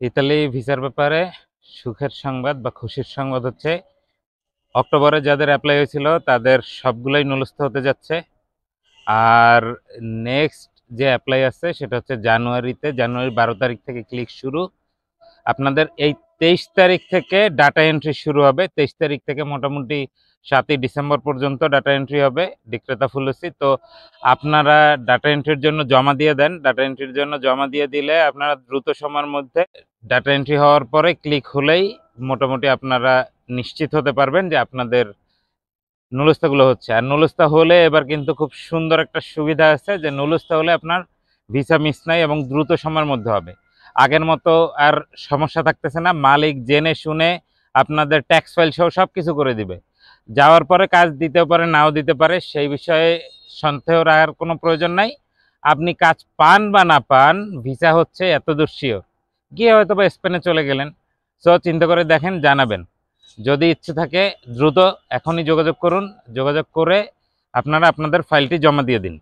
Italy ভিসার ব্যাপারে সুখের সংবাদ বা খুশির সংবাদ হচ্ছে অক্টোবরে যাদের অ্যাপ্লাই হয়েছিল তাদের সবগুলোই নুলস্থ হতে যাচ্ছে। আর নেক্সট যে অ্যাপ্লাই আছে সেটা হচ্ছে জানুয়ারি 12 তারিখ থেকে ক্লিক শুরু। আপনাদের এই 23 তারিখ থেকে ডাটা এন্ট্রি শুরু হবে। 23 তারিখ থেকে মোটামুটি 7ই ডিসেম্বর পর্যন্ত ডাটা এন্ট্রি হবে ডিক্রেতা ফুলসি। তো আপনারা ডাটা এন্ট্রির জন্য জমা দিয়ে দেন। ডাটা এন্ট্রির জন্য জমা দিয়ে দিলে আপনারা দ্রুত সময়ের মধ্যে ডাটা এন্ট্রি হওয়ার পরে ক্লিক হলেই মোটামুটি আপনারা নিশ্চিত হতে পারবেন যে আপনাদের নুলস্তাগুলো হচ্ছে। আর নুলস্তা হলে এবার কিন্তু খুব সুন্দর একটা সুবিধা আছে যে নুলস্তা হলে আপনার ভিসা মিস নাই এবং দ্রুত সময়ের মধ্যে হবে। আগের মতো আর সমস্যা থাকতেছে না। মালিক জেনে শুনে আপনাদের ট্যাক্স ফাইল সহ সব কিছু করে দিবে। যাওয়ার পরে কাজ দিতেও পারে, নাও দিতে পারে, সেই বিষয়ে সন্দেহ রাখার কোনো প্রয়োজন নাই। আপনি কাজ পান বা না পান, ভিসা হচ্ছে এতদূর শিওর। গিয়ে হয়তো বা স্পেনে চলে গেলেন। সো চিন্তা করে দেখেন, জানাবেন। যদি ইচ্ছে থাকে দ্রুত এখনই যোগাযোগ করুন। যোগাযোগ করে আপনারা আপনাদের ফাইলটি জমা দিয়ে দিন।